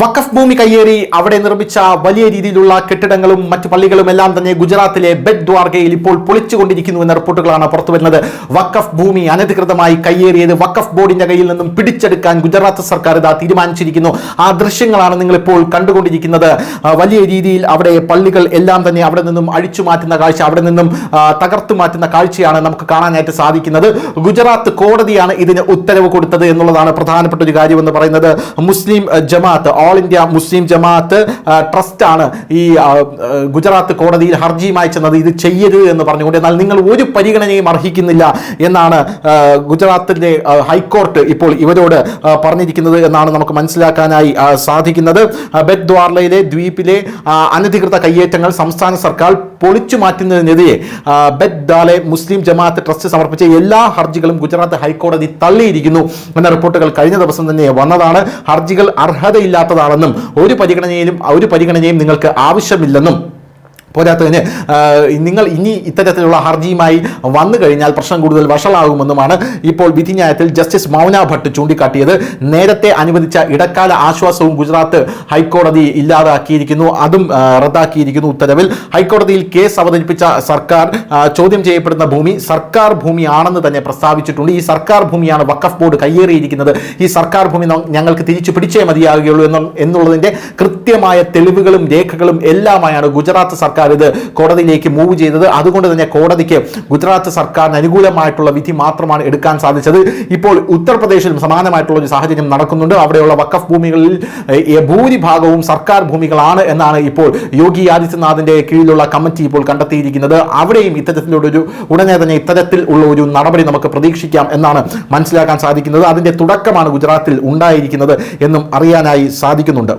വഖഫ് ഭൂമി കയ്യേറി അവിടെ നിർമ്മിച്ച വലിയ രീതിയിലുള്ള കെട്ടിടങ്ങളും മറ്റു പള്ളികളും എല്ലാം തന്നെ ഗുജറാത്തിലെ ബെറ്റ് ദ്വാരകയിൽ ഇപ്പോൾ പൊളിച്ചുകൊണ്ടിരിക്കുന്നു എന്ന റിപ്പോർട്ടുകളാണ് പുറത്തുവരുന്നത്. വഖഫ് ഭൂമി അനധികൃതമായി കയ്യേറിയത് വഖഫ് ബോർഡിന്റെ കയ്യിൽ നിന്നും പിടിച്ചെടുക്കാൻ ഗുജറാത്ത് സർക്കാർ ഇതാ തീരുമാനിച്ചിരിക്കുന്നു. ആ ദൃശ്യങ്ങളാണ് നിങ്ങൾ ഇപ്പോൾ കണ്ടുകൊണ്ടിരിക്കുന്നത്. വലിയ രീതിയിൽ അവിടെ പള്ളികൾ എല്ലാം തന്നെ അവിടെ നിന്നും അഴിച്ചു മാറ്റുന്ന കാഴ്ച, അവിടെ നിന്നും തകർത്തു മാറ്റുന്ന കാഴ്ചയാണ് നമുക്ക് കാണാനായിട്ട് സാധിക്കുന്നത്. ഗുജറാത്ത് കോടതിയാണ് ഇതിന് ഉത്തരവ് കൊടുത്തത് എന്നുള്ളതാണ് പ്രധാനപ്പെട്ട ഒരു കാര്യം എന്ന് പറയുന്നത്. മുസ്ലിം ജമാഅത്ത്, ഓൾ ഇന്ത്യ മുസ്ലിം ജമാഅത്ത് ട്രസ്റ്റ് ആണ് ഈ ഗുജറാത്ത് കോടതിയിൽ ഹർജിയുമായി ചെന്നത് ഇത് ചെയ്യരുത് എന്ന് പറഞ്ഞുകൊണ്ട്. എന്നാൽ നിങ്ങൾ ഒരു പരിഗണനയും അർഹിക്കുന്നില്ല എന്നാണ് ഗുജറാത്തിന്റെ ഹൈക്കോർട്ട് ഇപ്പോൾ ഇവരോട് പറഞ്ഞിരിക്കുന്നത് എന്നാണ് നമുക്ക് മനസ്സിലാക്കാനായി സാധിക്കുന്നത്. ബെറ്റ് ദ്വാരകയിലെ ദ്വീപിലെ അനധികൃത കയ്യേറ്റങ്ങൾ സംസ്ഥാന സർക്കാർ പൊളിച്ചു മാറ്റുന്നതിനെതിരെ ബെറ്റ് ദാലെ മുസ്ലിം ജമാഅത്ത് ട്രസ്റ്റ് സമർപ്പിച്ച എല്ലാ ഹർജികളും ഗുജറാത്ത് ഹൈക്കോടതി തള്ളിയിരിക്കുന്നു എന്ന റിപ്പോർട്ടുകൾ കഴിഞ്ഞ ദിവസം തന്നെ വന്നതാണ്. ഹർജികൾ അർഹതയില്ലാത്തതാണെന്നും ഒരു പരിഗണനയും നിങ്ങൾക്ക് ആവശ്യമില്ലെന്നും പോരാത്തതിന് നിങ്ങൾ ഇനി ഇത്തരത്തിലുള്ള ഹർജിയുമായി വന്നു കഴിഞ്ഞാൽ പ്രശ്നം കൂടുതൽ വഷളാകുമെന്നുമാണ് ഇപ്പോൾ വിധിന്യായത്തിൽ ജസ്റ്റിസ് മൗന ഭട്ട് ചൂണ്ടിക്കാട്ടിയത്. നേരത്തെ അനുവദിച്ച ഇടക്കാല ആശ്വാസവും ഗുജറാത്ത് ഹൈക്കോടതി ഇല്ലാതാക്കിയിരിക്കുന്നു, അതും റദ്ദാക്കിയിരിക്കുന്നു ഉത്തരവിൽ. ഹൈക്കോടതിയിൽ കേസ് അവതരിപ്പിച്ച സർക്കാർ ചോദ്യം ചെയ്യപ്പെടുന്ന ഭൂമി സർക്കാർ ഭൂമിയാണെന്ന് തന്നെ പ്രസ്താവിച്ചിട്ടുണ്ട്. ഈ സർക്കാർ ഭൂമിയാണ് വഖഫ് ബോർഡ് കയ്യേറിയിരിക്കുന്നത്, ഈ സർക്കാർ ഭൂമി ഞങ്ങൾക്ക് തിരിച്ചു പിടിച്ചേ മതിയാകുകയുള്ളൂ എന്നുള്ളതിന്റെ കൃത്യമായ തെളിവുകളും രേഖകളും എല്ലാമായാണ് ഗുജറാത്ത് സർക്കാർ ഇത് കോടതിയിലേക്ക് മൂവ് ചെയ്തത്. അതുകൊണ്ട് തന്നെ കോടതിക്ക് ഗുജറാത്ത് സർക്കാരിന് അനുകൂലമായിട്ടുള്ള വിധി മാത്രമാണ് എടുക്കാൻ സാധിച്ചത്. ഇപ്പോൾ ഉത്തർപ്രദേശിലും സമാനമായിട്ടുള്ള ഒരു സാഹചര്യം നടക്കുന്നുണ്ട്. അവിടെയുള്ള വഖഫ് ഭൂമികളിൽ ഭൂരിഭാഗവും സർക്കാർ ഭൂമികളാണ് എന്നാണ് ഇപ്പോൾ യോഗി ആദിത്യനാഥിന്റെ കീഴിലുള്ള കമ്മിറ്റി ഇപ്പോൾ കണ്ടെത്തിയിരിക്കുന്നത്. അവിടെയും ഉടനെ തന്നെ ഇത്തരത്തിൽ ഉള്ള ഒരു നടപടി നമുക്ക് പ്രതീക്ഷിക്കാം എന്നാണ് മനസ്സിലാക്കാൻ സാധിക്കുന്നത്. അതിന്റെ തുടക്കമാണ് ഗുജറാത്തിൽ ഉണ്ടായിരിക്കുന്നത് എന്നും അറിയാനായി സാധിക്കുന്നുണ്ട്.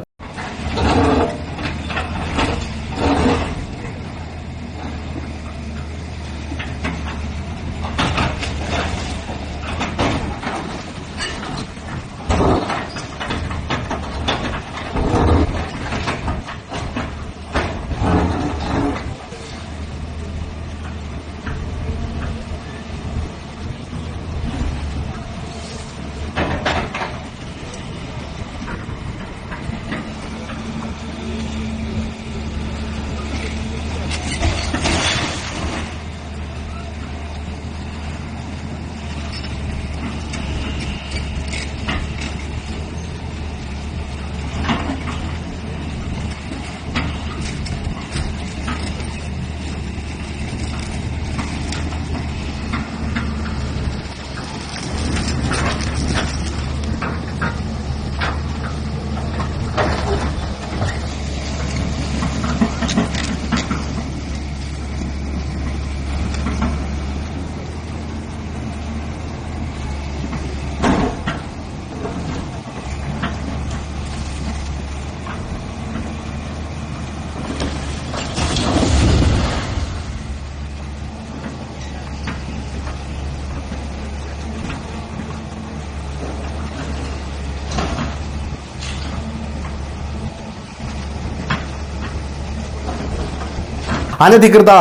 അനധികൃത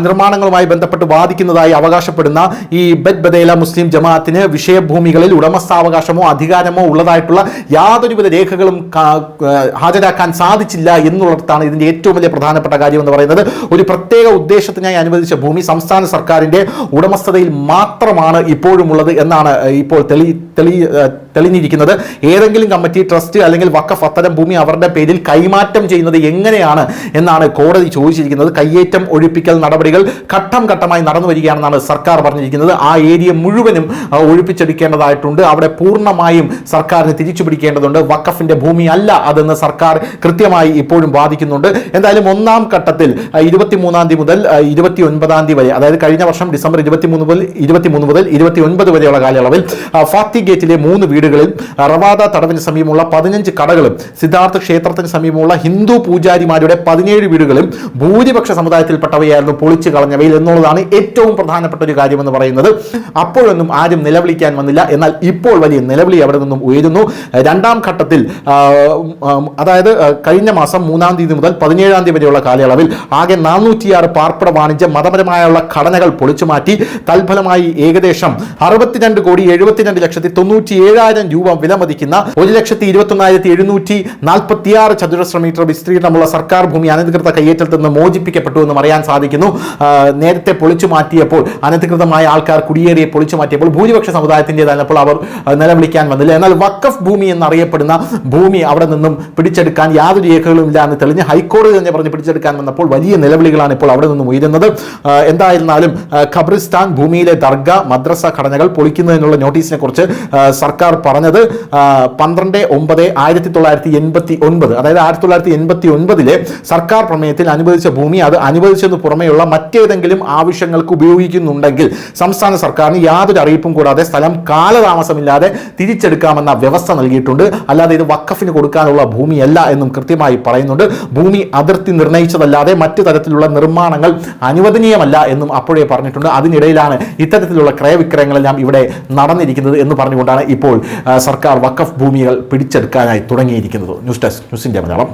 നിർമ്മാണങ്ങളുമായി ബന്ധപ്പെട്ട് വാദിക്കുന്നതായി അവകാശപ്പെടുന്ന ഈ ബെറ്റ് ബദേല മുസ്ലിം ജമാഅത്തിന് വിഷയഭൂമികളിൽ ഉടമസ്ഥാവകാശമോ അധികാരമോ ഉള്ളതായിട്ടുള്ള യാതൊരുവിധ രേഖകളും ഹാജരാക്കാൻ സാധിച്ചില്ല എന്നുള്ളതാണ് ഇതിന്റെ ഏറ്റവും വലിയ പ്രധാനപ്പെട്ട കാര്യം എന്ന് പറയുന്നത്. ഒരു പ്രത്യേക ഉദ്ദേശത്തിനായി അനുവദിച്ച ഭൂമി സംസ്ഥാന സർക്കാരിന്റെ ഉടമസ്ഥതയിൽ മാത്രമാണ് ഇപ്പോഴും ഉള്ളത് എന്നാണ് ഇപ്പോൾ തെളിഞ്ഞിരിക്കുന്നത്. ഏതെങ്കിലും കമ്മിറ്റി, ട്രസ്റ്റ് അല്ലെങ്കിൽ വഖഫ് അത്തരം ഭൂമി അവരുടെ പേരിൽ കൈമാറ്റം ചെയ്യുന്നത് എങ്ങനെയാണ് എന്നാണ് കോടതി ചോദിച്ചിരിക്കുന്നത്. കയ്യേറ്റം ഒഴിപ്പിക്കൽ നടപടികൾ ഘട്ടം ഘട്ടമായി നടന്നു വരികയാണെന്നാണ് സർക്കാർ പറഞ്ഞിരിക്കുന്നത്. ആ ഏരിയ മുഴുവനും ഒഴിപ്പിച്ചെടുക്കേണ്ടതായിട്ടുണ്ട്, അവിടെ പൂർണ്ണമായും സർക്കാരിന് തിരിച്ചു പിടിക്കേണ്ടതുണ്ട്. വഖഫിന്റെ ഭൂമി അല്ല അതെന്ന് സർക്കാർ കൃത്യമായി ഇപ്പോഴും വാദിക്കുന്നുണ്ട്. എന്തായാലും ഒന്നാം ഘട്ടത്തിൽ 23 മുതൽ 29 വരെ, അതായത് കഴിഞ്ഞ വർഷം ഡിസംബർ 23 മുതൽ 29 വരെയുള്ള കാലയളവിൽ ഫാത്തി ഗേറ്റിലെ 3 വീടുകളിൽ, റവാദ തടവിന് സമീപമുള്ള 15 കടകളും, സിദ്ധാർത്ഥ ക്ഷേത്രത്തിന് സമീപമുള്ള ഹിന്ദു പൂജാരിമാരുടെ 17 വീടുകളും, ഭൂരിപക്ഷ ഭൂരിപക്ഷ സമുദായത്തിൽപ്പെട്ടവയായിരുന്നു പൊളിച്ചു കളഞ്ഞവയിൽ എന്നുള്ളതാണ് ഏറ്റവും പ്രധാനപ്പെട്ട ഒരു കാര്യമെന്ന് പറയുന്നത്. അപ്പോഴൊന്നും ആരും നിലവിളിക്കാൻ വന്നില്ല. എന്നാൽ ഇപ്പോൾ വലിയ നിലവിളി അവിടെ നിന്നും ഉയരുന്നു. രണ്ടാം ഘട്ടത്തിൽ അതായത് കഴിഞ്ഞ മാസം 3-ാം തീയതി മുതൽ 17-ാം തീയതി വരെയുള്ള കാലയളവിൽ ആകെ 406 പാർപ്പിട വാണിജ്യ മതപരമായുള്ള ഘടനകൾ പൊളിച്ചു മാറ്റി. തൽഫലമായി ഏകദേശം 62,72,97,000 രൂപ വിലമതിക്കുന്ന 1,21,746 ചതുരശ്ര മീറ്റർ വിസ്തീർണമുള്ള സർക്കാർ ഭൂമി അനധികൃത കയ്യേറ്റത്തിൽ നിന്ന് മോചിപ്പിക്കപ്പെട്ടു എന്നും അറിയാൻ സാധിക്കുന്നു. നേരത്തെ പൊളിച്ചു മാറ്റിയപ്പോൾ, അനധികൃതമായ ആൾക്കാർ കുടിയേറിയെ പൊളിച്ചു മാറ്റിയപ്പോൾ ഭൂരിപക്ഷ സമുദായത്തിൻ്റെതായപ്പോൾ അവർ നിലവിളിക്കാൻ വന്നില്ല. എന്നാൽ വഖഫ് ഭൂമി എന്നറിയപ്പെടുന്ന ഭൂമി അവിടെ നിന്നും പിടിച്ചെടുക്കാൻ യാതൊരു രേഖകളും ഇല്ല എന്ന് തെളിഞ്ഞ് ഹൈക്കോടതി തന്നെ പറഞ്ഞ് പിടിച്ചെടുക്കാൻ വന്നപ്പോൾ വലിയ നിലവിളികളാണ് ഇപ്പോൾ അവിടെ നിന്നും ഉയരുന്നത്. എന്തായിരുന്നാലും ഖബറിസ്ഥാൻ, ഭൂമിയിലെ ദർഗ, മദ്രസ ഘടനകൾ പൊളിക്കുന്നതിനുള്ള നോട്ടീസിനെ കുറിച്ച് സർക്കാർ പറഞ്ഞത് 12/9/1989, അതായത് 1989 സർക്കാർ പ്രമേയത്തിൽ അനുവദിച്ച ഭൂമി അത് അനുവദിച്ചതിന് പുറമെയുള്ള മറ്റേതെങ്കിലും ആവശ്യങ്ങൾക്ക് ഉപയോഗിക്കുന്നുണ്ടെങ്കിൽ സംസ്ഥാന സർക്കാരിന് യാതൊരു അറിയിപ്പും കൂടാതെ സ്ഥലം കാലതാമസമില്ലാതെ തിരിച്ചെടുക്കാമെന്ന വ്യവസ്ഥ നൽകിയിട്ടുണ്ട്. അല്ലാതെ ഇത് വഖഫിന് കൊടുക്കാനുള്ള ഭൂമിയല്ല എന്നും കൃത്യമായി പറയുന്നുണ്ട്. ഭൂമി അതിർത്തി നിർണയിച്ചതല്ലാതെ മറ്റു തരത്തിലുള്ള നിർമ്മാണങ്ങൾ അനുവദനീയമല്ല എന്നും അപ്പോഴേ പറഞ്ഞിട്ടുണ്ട്. അതിനിടയിലാണ് ഇത്തരത്തിലുള്ള ക്രയവിക്രയങ്ങളെല്ലാം ഇവിടെ നടന്നിരിക്കുന്നത് എന്ന് പറഞ്ഞുകൊണ്ടാണ് ഇപ്പോൾ സർക്കാർ വഖഫ് ഭൂമികൾ പിടിച്ചെടുക്കാനായി തുടങ്ങിയിരിക്കുന്നത്. News desk, news India Malayalam.